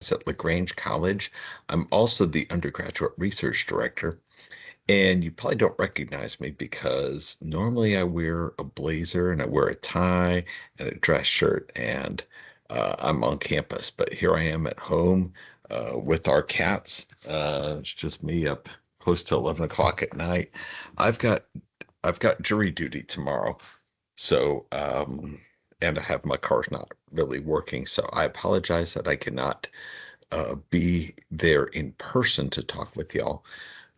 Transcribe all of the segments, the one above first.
Science at LaGrange College. I'm also the undergraduate research director. And you probably don't recognize me because normally I wear a blazer and I wear a tie and a dress shirt and I'm on campus. But here I am at home with our cats. It's just me up close to 11 o'clock at night. I've got I've got jury duty tomorrow. So and I have my car's not really working. So I apologize that I cannot be there in person to talk with y'all.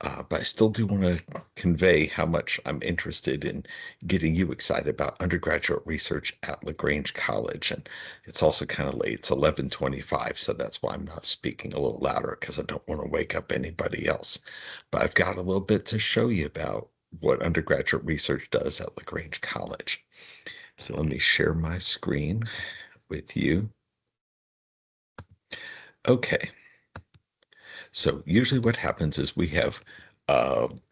But I still do want to convey how much I'm interested in getting you excited about undergraduate research at LaGrange College. And it's also kind of late. It's 11:25, so that's why I'm not speaking a little louder because I don't want to wake up anybody else. But I've got a little bit to show you about what undergraduate research does at LaGrange College. So let me share my screen with you. Okay. So usually what happens is we have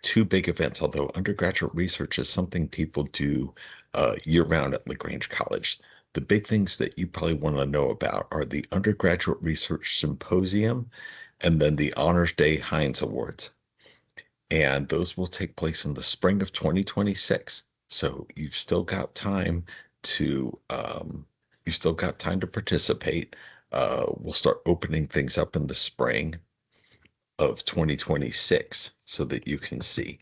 two big events, although undergraduate research is something people do year-round at LaGrange College. The big things that you probably want to know about are the Undergraduate Research Symposium and then the Honors Day Heinz Awards. And those will take place in the spring of 2026. So you've still got time to participate. We'll start opening things up in the spring of 2026 so that you can see.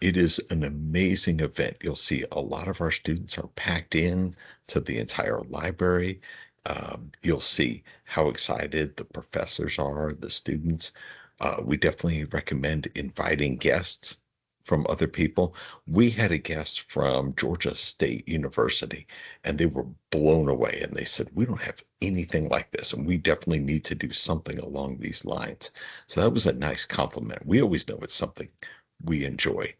It is an amazing event. You'll see a lot of our students are packed in to the entire library. You'll see how excited the professors are, the students. We definitely recommend inviting guests from other people. We had a guest from Georgia State University, and they were blown away. And they said, we don't have anything like this, and we definitely need to do something along these lines. So that was a nice compliment. We always know it's something we enjoy,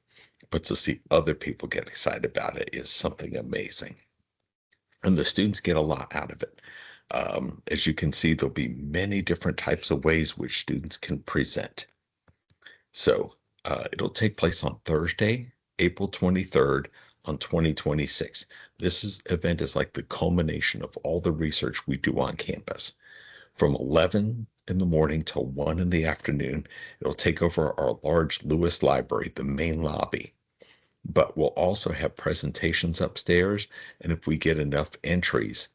but to see other people get excited about it is something amazing. And the students get a lot out of it. As you can see, there'll be many different types of ways which students can present. So it'll take place on Thursday, April 23rd on 2026. Event is like the culmination of all the research we do on campus. From 11 in the morning till 1 in the afternoon, it'll take over our large Lewis Library, the main lobby. But we'll also have presentations upstairs, and if we get enough entries,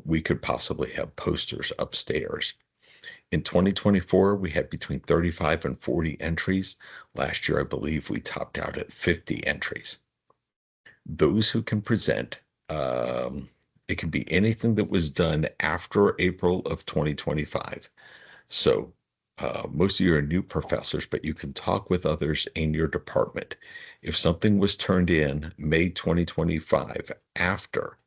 we could possibly have posters upstairs. In 2024, we had between 35 and 40 entries. Last year, I believe we topped out at 50 entries. Those who can present, it can be anything that was done after April of 2025. So most of you are new professors, but you can talk with others in your department. If something was turned in May 2025 after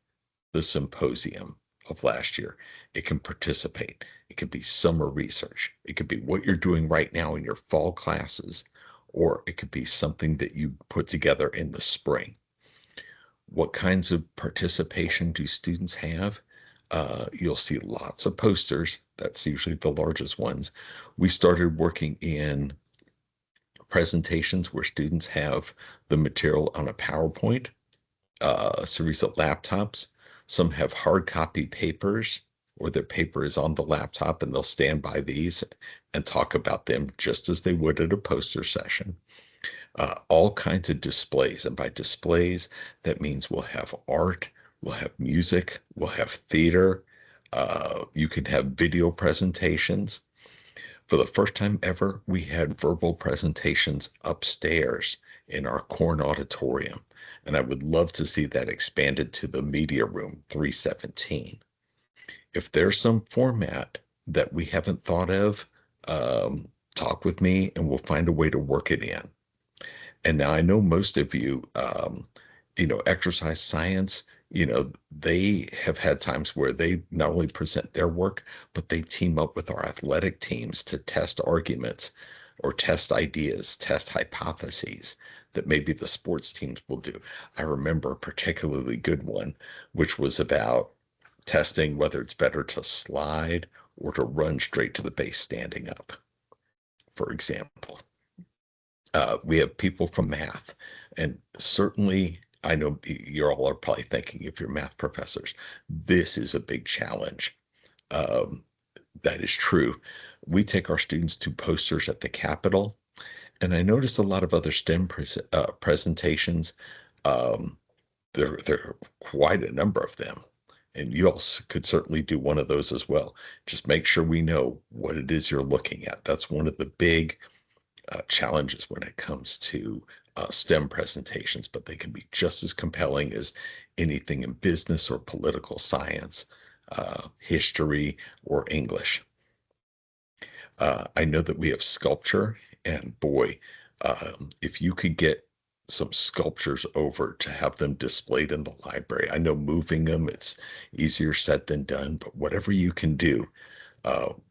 the symposium of last year, it can participate. It could be summer research. It could be what you're doing right now in your fall classes, or it could be something that you put together in the spring. What kinds of participation do students have? You'll see lots of posters. That's usually the largest ones. We started working in presentations where students have the material on a PowerPoint, a series of laptops. Some have hard copy papers, or their paper is on the laptop, and they'll stand by these and talk about them just as they would at a poster session. All kinds of displays. And by displays, that means we'll have art, we'll have music, we'll have theater. You can have video presentations. For the first time ever, we had verbal presentations upstairs in our Corn Auditorium. And I would love to see that expanded to the Media Room 317. If there's some format that we haven't thought of, talk with me and we'll find a way to work it in. And now I know most of you, exercise science, they have had times where they not only present their work, but they team up with our athletic teams to test arguments or test ideas, test hypotheses that maybe the sports teams will do. I remember a particularly good one, which was about testing whether it's better to slide or to run straight to the base standing up, for example. We have people from math, and certainly I know you all are probably thinking, if you're math professors, this is a big challenge. Um, That is true. We take our students to posters at the Capitol, and I noticed a lot of other presentations. Um, there are quite a number of them, and you also could certainly do one of those as well. Just make sure we know what it is you're looking at. That's one of the big challenges when it comes to STEM presentations, but they can be just as compelling as anything in business or political science, history, or English. I know that we have sculpture, and boy, if you could get some sculptures over to have them displayed in the library. I know moving them, it's easier said than done, but whatever you can do.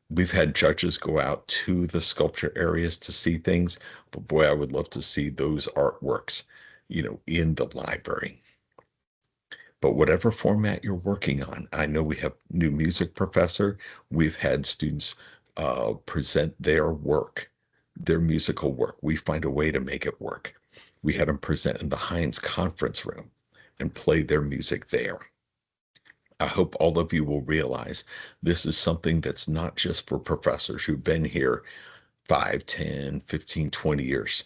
We've had judges go out to the sculpture areas to see things, but boy, I would love to see those artworks, in the library. But whatever format you're working on, I know we have new music professor. We've had students present their musical work. We find a way to make it work. We had them present in the Heinz conference room and play their music there. I hope all of you will realize this is something that's not just for professors who've been here 5, 10, 15, 20 years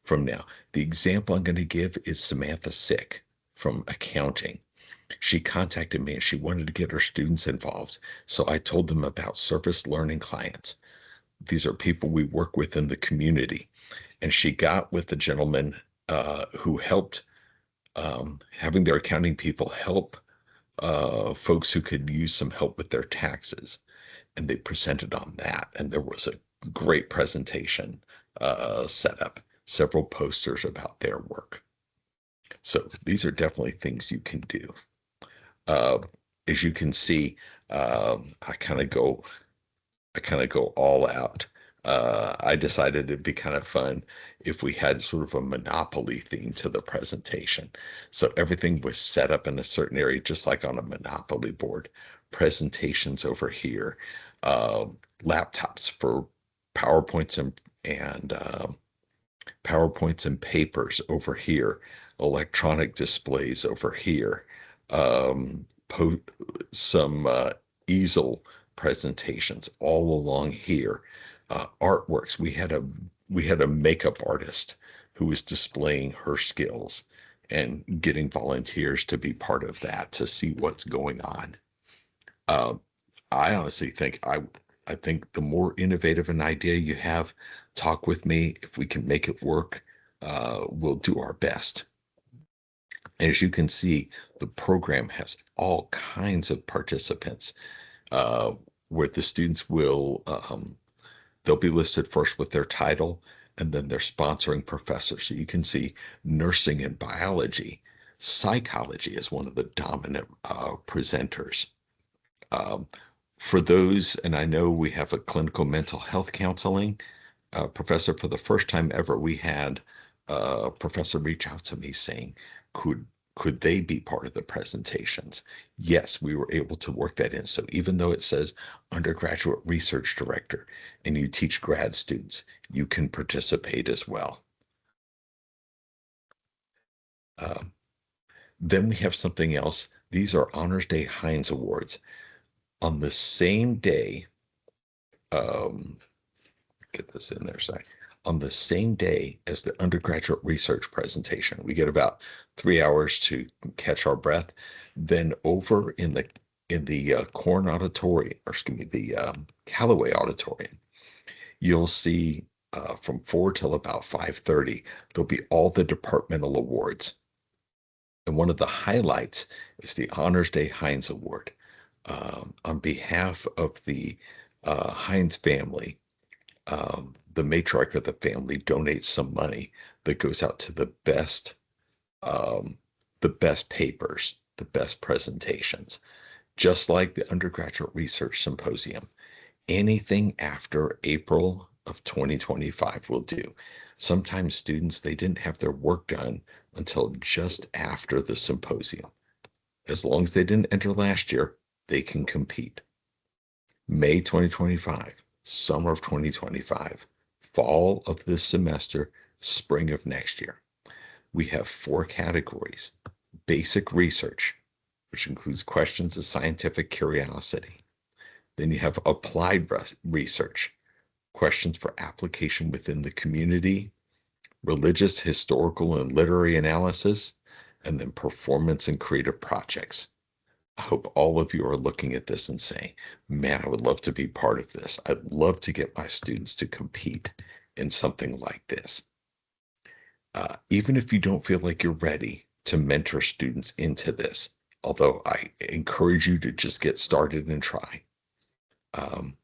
from now. The example I'm going to give is Samantha Sick from accounting. She contacted me and she wanted to get her students involved. So I told them about service learning clients. These are people we work with in the community. And she got with the gentleman who helped having their accounting people help folks who could use some help with their taxes. And they presented on that. And there was a great presentation set up, several posters about their work. So these are definitely things you can do. Uh, as you can see, I kind of go all out. I decided it'd be kind of fun if we had sort of a Monopoly theme to the presentation. So everything was set up in a certain area, just like on a Monopoly board. Presentations over here, uh, laptops for PowerPoints and PowerPoints and papers over here, electronic displays over here, po some easel presentations all along here, artworks. We had a makeup artist who was displaying her skills and getting volunteers to be part of that to see what's going on. Uh, I honestly think the more innovative an idea you have, talk with me. If we can make it work, we'll do our best. As you can see, the program has all kinds of participants, uh, where the students they'll be listed first with their title and then their sponsoring professor. So you can see nursing and biology. Psychology is one of the dominant presenters. Um, for those, and I know we have a clinical mental health counseling professor. For the first time ever, we had a professor reach out to me saying, could could they be part of the presentations? Yes, we were able to work that in. So even though it says undergraduate research director and you teach grad students, you can participate as well. Um, then we have something else. These are Honors Day Heinz Awards. On the same day, um, get this in there, sorry. On the same day as the undergraduate research presentation, we get about 3 hours to catch our breath. Then over in the Corn Auditorium, or excuse me, the Callaway Auditorium, you'll see from 4 till about 5:30, there'll be all the departmental awards. And one of the highlights is the Honors Day Heinz Award. On behalf of the Heinz family, the matriarch of the family donates some money that goes out to um, the best papers, the best presentations, just like the undergraduate research symposium. Anything after April of 2025 will do. Sometimes students, they didn't have their work done until just after the symposium. As long as they didn't enter last year, they can compete. May 2025, summer of 2025, fall of this semester, spring of next year. We have 4 categories: basic research, which includes questions of scientific curiosity, Then you have applied research, questions for application within the community, religious, historical, and literary analysis, and then performance and creative projects. I hope all of you are looking at this and saying, man, I would love to be part of this. I'd love to get my students to compete in something like this. Even if you don't feel like you're ready to mentor students into this, although I encourage you to just get started and try, um,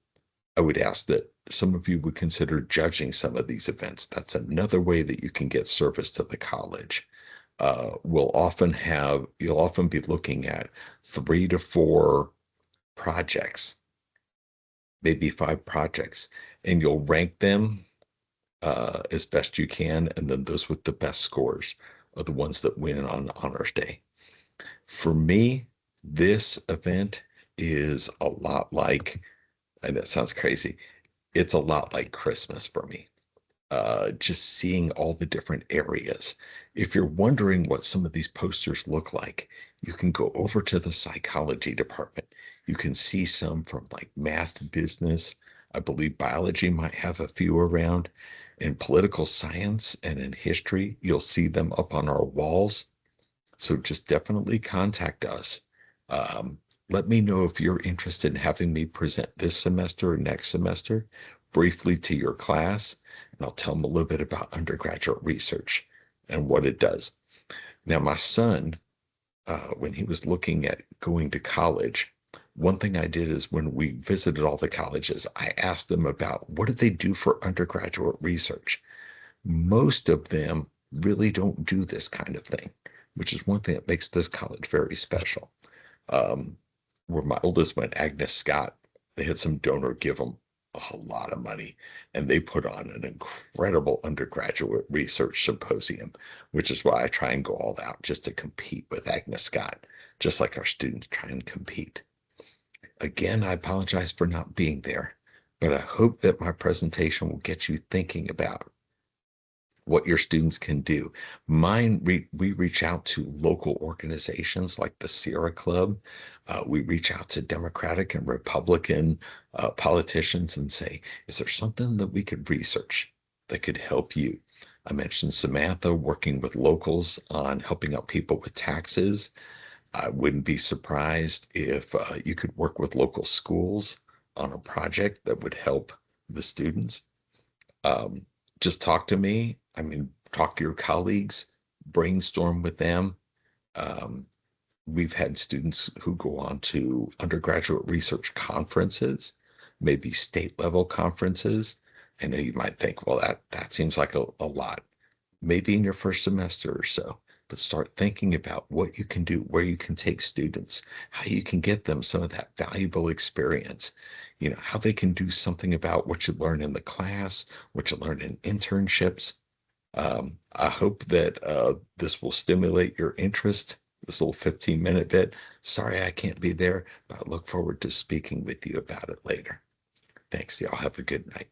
I would ask that some of you would consider judging some of these events. That's another way that you can get service to the college. You'll often be looking at 3 to 4 projects, maybe 5 projects, and you'll rank them as best you can. And then those with the best scores are the ones that win on Honors Day. For me, this event is a lot like, and it sounds crazy, it's a lot like Christmas for me. Just seeing all the different areas. If you're wondering what some of these posters look like, you can go over to the psychology department. You can see some from like math, business. I believe biology might have a few around. In political science and in history, you'll see them up on our walls. So just definitely contact us. Um, Let me know if you're interested in having me present this semester or next semester briefly to your class, and I'll tell them a little bit about undergraduate research and what it does. Now, my son, when he was looking at going to college, one thing I did is when we visited all the colleges, I asked them about what do they do for undergraduate research. Most of them really don't do this kind of thing, which is one thing that makes this college very special. Um, where my oldest went, Agnes Scott, they had some donor give them a lot of money, and they put on an incredible undergraduate research symposium, which is why I try and go all out just to compete with Agnes Scott, just like our students try and compete. Again, I apologize for not being there, but I hope that my presentation will get you thinking about what your students can do. We reach out to local organizations like the Sierra Club. We reach out to Democratic and Republican politicians and say, is there something that we could research that could help you? I mentioned Samantha working with locals on helping out people with taxes. I wouldn't be surprised if you could work with local schools on a project that would help the students. Um, just talk to me. I mean, talk to your colleagues, brainstorm with them. Um, we've had students who go on to undergraduate research conferences, maybe state level conferences. I know you might think, well, that seems like a lot, maybe in your first semester or so, but start thinking about what you can do, where you can take students, how you can get them some of that valuable experience, how they can do something about what you learn in the class, what you learn in internships. I hope that this will stimulate your interest, this little 15-minute bit. Sorry I can't be there, but I look forward to speaking with you about it later. Thanks. Y'all have a good night.